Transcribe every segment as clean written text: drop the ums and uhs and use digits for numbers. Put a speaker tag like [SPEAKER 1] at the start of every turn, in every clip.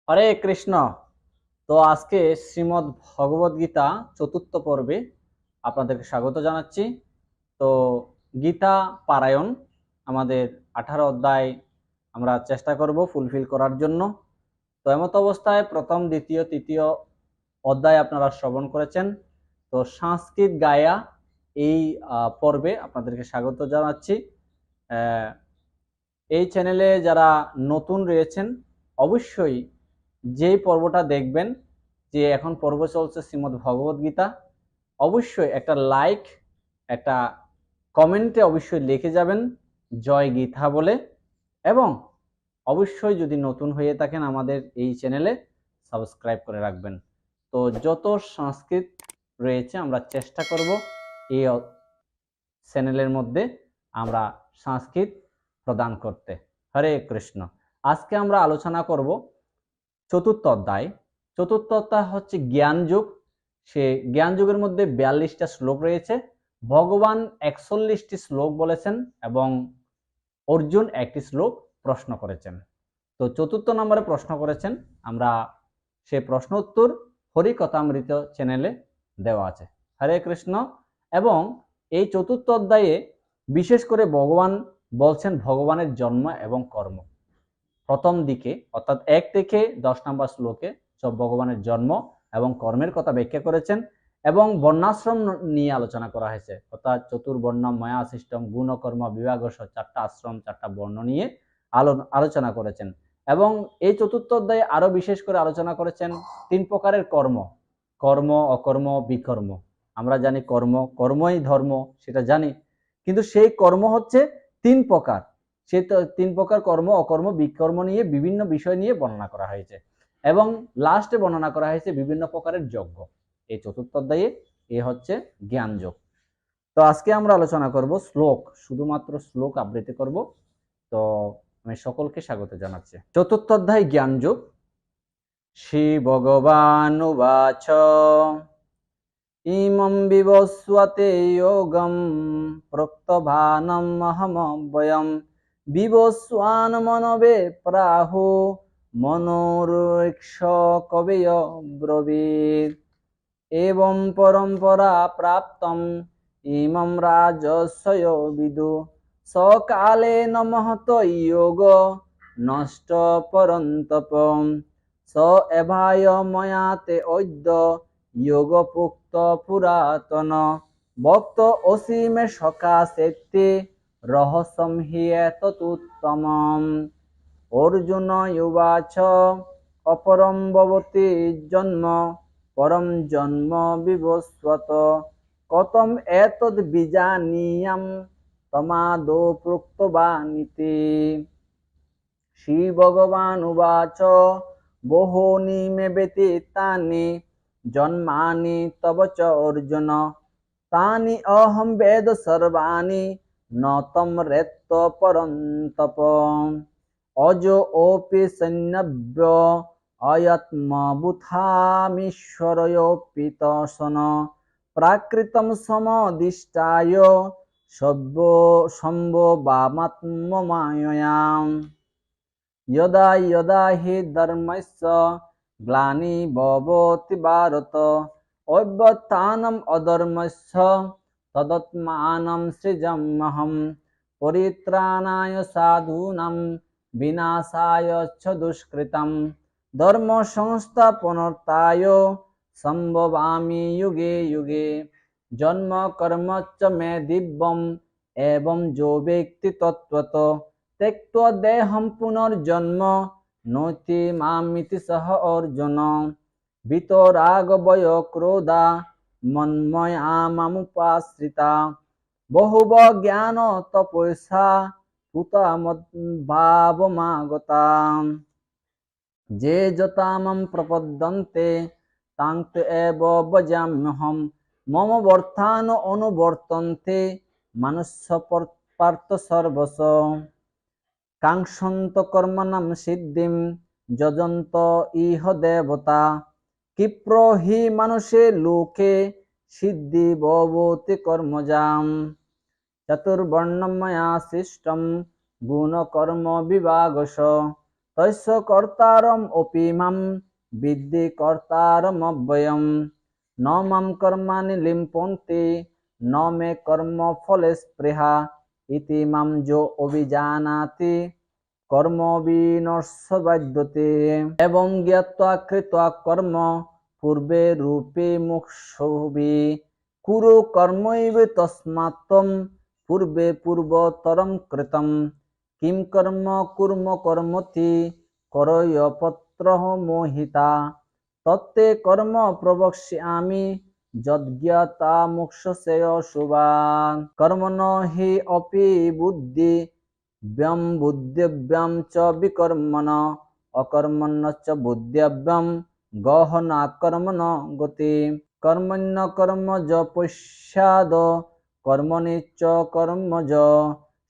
[SPEAKER 1] হরে কৃষ্ণ। তো আজকে শ্রীমদ্ ভগবদ গীতা চতুর্থ পর্বে আপনাদেরকে স্বাগত জানাচ্ছি। তো গীতা পারায়ণ আমাদের 18 অধ্যায় আমরা চেষ্টা করব ফুলফিল করার জন্য। তো এমত অবস্থায় প্রথম, দ্বিতীয়, তৃতীয় অধ্যায় আপনারা শ্রবণ করেছেন। তো সংস্কৃত গায়া এই পর্বে আপনাদেরকে স্বাগত জানাচ্ছি। এই চ্যানেলে যারা নতুন রয়েছেন অবশ্যই যে পর্বটা দেখবেন, যে এখন পর্ব চলছে শ্রীমদ্ ভগবদ গীতা, অবশ্যই একটা লাইক, একটা কমেন্টে অবশ্যই লিখে যাবেন জয় গীতা বলে, এবং অবশ্যই যদি নতুন হয়ে থাকেন আমাদের এই চ্যানেলে সাবস্ক্রাইব করে রাখবেন। তো যত সংস্কৃত রয়েছে আমরা চেষ্টা করব এই চ্যানেলের মধ্যে আমরা সংস্কৃত প্রদান করতে। হরে কৃষ্ণ। আজকে আমরা আলোচনা করব চতুর্থ অধ্যায়। চতুর্থ অধ্যায় হচ্ছে জ্ঞান যুগ। সে জ্ঞান যুগের মধ্যে 42টা শ্লোক রয়েছে। ভগবান 41টি শ্লোক বলেছেন এবং অর্জুন একটি শ্লোক প্রশ্ন করেছেন। তো চতুর্থ নম্বরে প্রশ্ন করেছেন, আমরা সে প্রশ্ন উত্তর হরিকথামৃত চ্যানেলে দেওয়া আছে। হরে কৃষ্ণ। এবং এই চতুর্থ অধ্যায়ে বিশেষ করে ভগবান বলছেন ভগবানের জন্ম এবং কর্ম। প্রথম দিকে অর্থাৎ 1 থেকে 10 নম্বর শ্লোকে সব ভগবানের জন্ম এবং কর্মের কথা ব্যাখ্যা করেছেন এবং বর্ণাশ্রম নিয়ে আলোচনা করা হয়েছে। অর্থাৎ চতুর্বর্ণ ময়া সিস্টেম গুণ কর্ম বিভাগ 4টা আশ্রম 4টা বর্ণ নিয়ে আলোচনা করেছেন। এবং এই চতুর্থ অধ্যায়ে আরো বিশেষ করে আলোচনা করেছেন 3 প্রকারের কর্ম: কর্ম, অকর্ম, বিকর্ম। আমরা জানি কর্মই ধর্ম, সেটা জানি, কিন্তু সেই কর্ম হচ্ছে 3 প্রকার। সে 3 প্রকার কর্ম, অকর্ম, বিকর্ম নিয়ে বিভিন্ন বিষয় নিয়ে বর্ণনা করা হয়েছে এবং লাস্টে বর্ণনা করা হয়েছে বিভিন্ন প্রকারের যজ্ঞ। এই চতুর্থ অধ্যায়ে এ হচ্ছে জ্ঞান যোগ। তো আজকে আমরা আলোচনা করব শ্লোক, শুধুমাত্র শ্লোক আবৃত্তি করব। তো আমি সকলকে স্বাগত জানাচ্ছি। চতুর্থ অধ্যায় জ্ঞান যোগ। শ্রী ভগবান উবাচ ইমং বিবস্বতে যোগং প্রক্তবানম অহমব্যয়ম বিবস্বান মনবে প্রাহু মনোরক্ষ কবয় ব্রবীত এবং পরম্পরা প্রাপ্তম ইমং রাজস্বয় বিদু সকালে নমহত যোগ নষ্ট পরন্তপম স এভায় ময়াতে অদ্য যোগ পুক্ত পুরাতন ভক্ত অসীমে সকাশেতে রহস্যম হি এতদুত্তমম। অর্জুন উবাচ অপরম ভবতি জন্ম পরম জন্ম বিবস্বত কতম এতদ বিজানীয়াম তমাদো প্রোক্তবানিতি। শ্রী ভগবান উবাচ বহূনি মে ব্যতীতানি জন্মানি তব চ অর্জুন তানি অহম বেদ সর্বাণি ন তম রেত্ত পরন্তপ অজো অপি সন্ন্যব্য অয়ত্মবুথামীশ্বরয়োপি তসন প্রাকৃতম সমদিষ্টায় সম্ভবামাত্মমায়য়াম যদা যদা হি ধর্মস্য গ্লানির্ভবতি ভারত অভ্যুত্থানম অধর্মস্য তদাত্মানম সৃজাম্যহম পরিত্রাণায় সাধূনাং বিনাশায় চ দুষ্কৃতম ধর্ম সংস্থাপনার্থায় সম্ভবামি যুগে যুগে জন্ম কর্ম চ মে দিব্যম এবং যো ব্যক্তি তত্ত্বতো त्यक्त्वा देहं पुनर्जन्म नोति मामिति सह अर्जुन वितराग भय क्रोधा मन्मया मामुपाश्रिता बहुव ज्ञान तपस्या पूता मद्भावमागता जे जता मम प्रपद्यन्ते तां एव भजाम्यहं मम वर्तान अनुवर्तन्ते मनुष्य पार्थ सर्वश কাংসন্ত কর্মণাম সিদ্ধিম যজন্ত ইহ দেবতা ক্ষিপ্র হি মানুষে লোকে সিদ্ধি ভবতি কর্মজাম চতুর্বর্ণময়া সৃষ্টম গুণ কর্ম বিভাগশ তস্য কর্তারম অপি মাম বিদ্ধি কর্তারম অব্যয়ম ন মাম কর্মাণি লিম্পন্তি ন মে কর্ম ফলে স্পৃহা ইতি মাম যো অভিজানাতি কর্ম বিনশ্ববাদ্যতে এবং জ্ঞাত্বা কৃত্বা কর্ম পূর্বে রূপে মুক্ষুভি কুরু কর্মৈব তস্মাত্তম পূর্বে পূর্বতরম কৃতম কিম কর্ম কুর্ম কর্মতি করয় পত্রঃ মোহিতা তত্তে কর্ম প্রবক্ষ্যামি যজ্ঞতা মুক্ষসেয় শুভান কর্মণ হি অপি বুদ্ধি ব্যম বুদ্ধিব্যাম চ বিকর্মণ অকর্মণ্য চ বুদ্ধিব্যাম গহনা কর্মণ গতি কর্মণ্য কর্মজ পশ্চাদ কর্মণি চ কর্মজ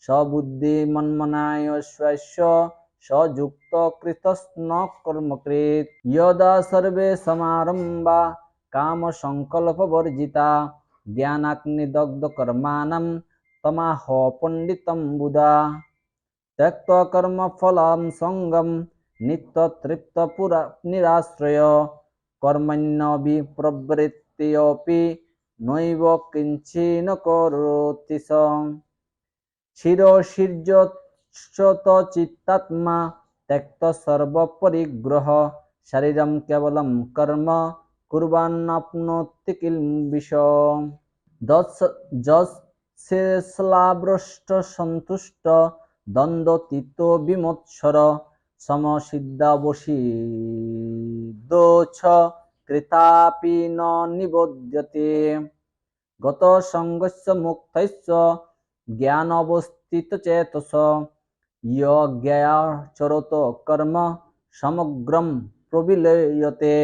[SPEAKER 1] সবুদ্ধি মন্মনায় স্বস্য সযুক্ত কৃতস্ন কর্মকৃত যদা সর্বে সমারম্ভা কাম সংকল্প বর্জিতা জ্ঞানাগ্নিদগ্ধ কর্মাণম তমাহ পণ্ডিতম বুধা ত্যক্ত্বা কর্ম ফলম সঙ্গম নিত্য তৃপ্ত পুরা নিরাশ্রয় কর্মণ্যবি প্রবৃত্তিয়পি নৈব কিঞ্চিন কरोति স শিরশীর্যচ্যুত চিত্তাত্মা ত্যক্ত সর্বপরিগ্রহ শরীরম কেবলম কর্ম কুর্বান্নাপ্নোতি কিলবিষম যৎশেষলাভ্রষ্ট সন্তুষ্ট দ্বন্দ্বতীত বিমৎসর সমসিদ্ধাবসিদোচ্ছ কৃতাপি ন নিবধ্যতে গত সঙ্গস্য মুক্তস্য জ্ঞানবস্থিতচেতস য়জ্ঞাচরত কর্ম সমগ্রম প্রবিলীয়তে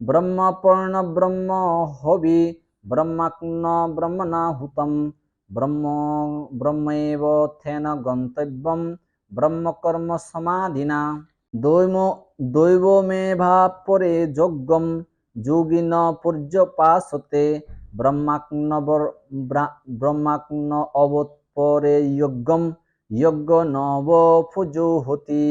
[SPEAKER 1] ব্রহ্মপর্ণ ব্রহ্ম হবি ব্রহ্মাগ্ন ব্রহ্মণাহুতম ব্রহ্মৈব থেন গন্তব্যম ব্রহ্মকর্ম সমাধিনা দৈবমেভাপরে যজ্ঞম যোগিন পর্যপাসতে ব্রহ্মাগ্ন অবৎপরে যজ্ঞম যজ্ঞ নবফুজুহতি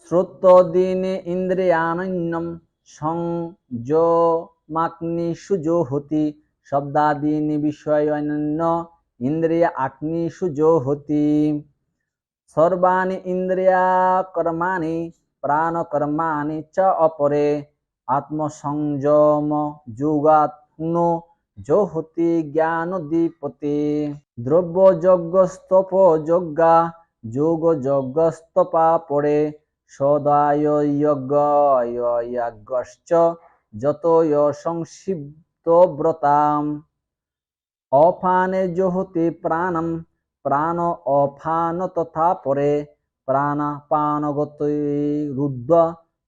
[SPEAKER 1] শ্রোত্রদিনে ইন্দ্রিয়ানন্যম সংযমাগ্নিষুজোহতি শব্দাদীনি বিষয়ান্য ইন্দ্রিয় আগ্নিষুজোহতি সর্বাণি ইন্দ্রিয়কর্মাণি প্রাণকর্মাণি চ অপরে আত্মসংযম যোগাত্মনো জোহতি জ্ঞানদীপতে দ্রব্যযজ্ঞস্তপ যজ্ঞা যোগযজ্ঞস্তপা পরে সদায়যজ্ঞশ্চ যতয় সংক্ষিপ্ত ব্রতাম অফানে জোহতি প্রাণম প্রাণ অফান তথা পরে প্রাণাপানগতি রুদ্ধ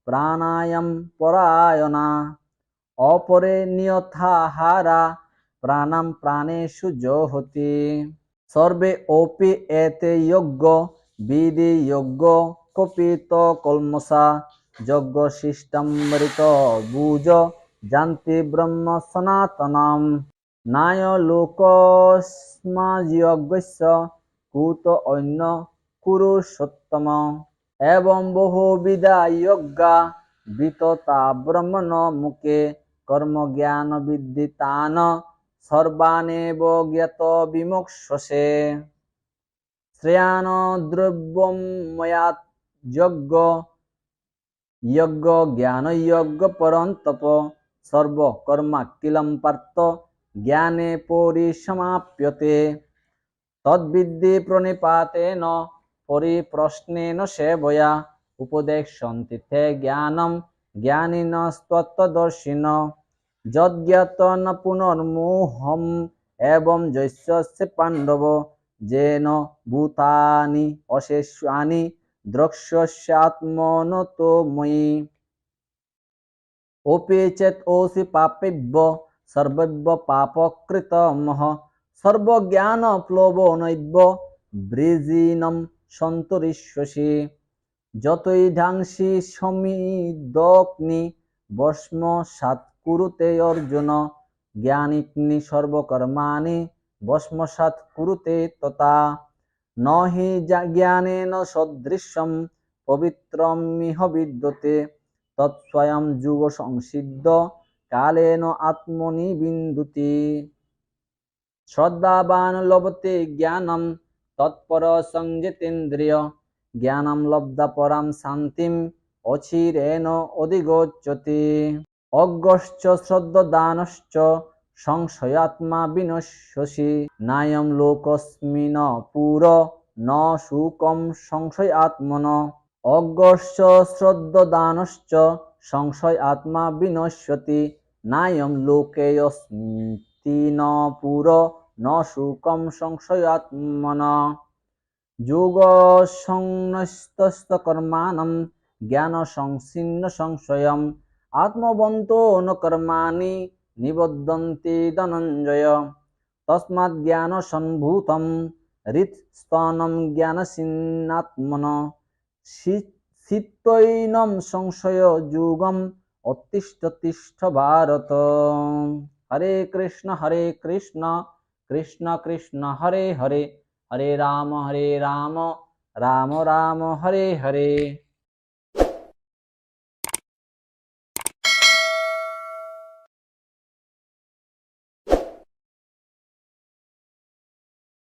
[SPEAKER 1] প্রাণায়াম পরায়ণা অপরে নিয়তাহারা প্রাণাম প্রাণেষু জোহতি সর্বে অপি এতে যজ্ঞ বিধি যজ্ঞ কপিত কলমসা যজ্ঞ শিষ্টমৃত বুজ জান্তি ব্রহ্ম সনাতনম নায় লোকস্মাযজ্ঞস্য কুত অন্য কুরুষোত্তম এবং বহুবিধা যজ্ঞা বিততা ব্রহ্মণ মুখে কর্ম জ্ঞান বিদ্ধিতান সর্বানেব জ্ঞাত বিমোক্ষসে শ্রেয়ান দ্রব্যময়াৎ যজ্ঞ যজ্ঞ জ্ঞান যজ্ঞ পরন্তপ সর্বকর্মাকিলম পার্থ জ্ঞানে পরিসমাপ্যতে তদ্বিদ্ধি প্রণিপাতেন পরিপ্রশ্নেন সেবয়া উপদেশন্তি তে জ্ঞানম জ্ঞানিনস্তত্ত্বদর্শিন যজ্ঞাত ন পুনর্মোহম এবং যস্যস্য পাণ্ডব যেন ভূতানি অশেষানি দ্রক্ষ্যস্যাত্মনতো ময়ি অপি চেত ওসি পাপেভ্য সর্বব্য পাপকৃতমঃ সর্বজ্ঞান প্লবনৈব বৃজিনম সন্তরিষ্যসি যতই ধ্যাংসি সমিদগ্নি ভস্মসাৎ কুরুতে অর্জুন জ্ঞানিগ্নি সর্বকর্মাণি ভস্মসাৎ কুরুতে তথা ন হি জ্ঞানেন সদৃশম পবিত্রমিহ বিদ্যতে তৎস্বয়ং যুগ সংসিদ্ধ কালেন আত্মনি বিন্দুতি। শ্রদ্ধাবান লভতে জ্ঞানম তৎপর সংযতেন্দ্রিয় জ্ঞানম লব্ধা পরাম শান্তিম অচিরেণ অধিগচ্ছতি। অজ্ঞশ্চ শ্রদ্ধাদানশ্চ সংশয়াত্মা বিনশ্যসি নায়ম লোকস্মিন পুর ন সুকম সংশয়াত্মন। অজ্ঞশ্চ শ্রদ্ধাদানশ্চ সংশয়াত্মা বিনশ্যতি নায়ম লোকেऽস্মিন পুর ন সুকম সংশয়াত্মন। যোগসংন্যস্তকর্মাণং জ্ঞানসংসীন্ন সংশয়ম আত্মবন্তো ন কর্মাণি নিবধ্যন্তে ধনঞ্জয়। তস্মাৎ জ্ঞানসম্ভূতম হৃৎস্তনম জ্ঞানশীনাত্মনঃ চিত্তৈনম সংশয়যোগম উত্তিষ্ঠ তিষ্ঠ ভারত। হরে কৃষ্ণ কৃষ্ণ কৃষ্ণ হরে হরে, হরে রাম রাম রাম হরে হরে।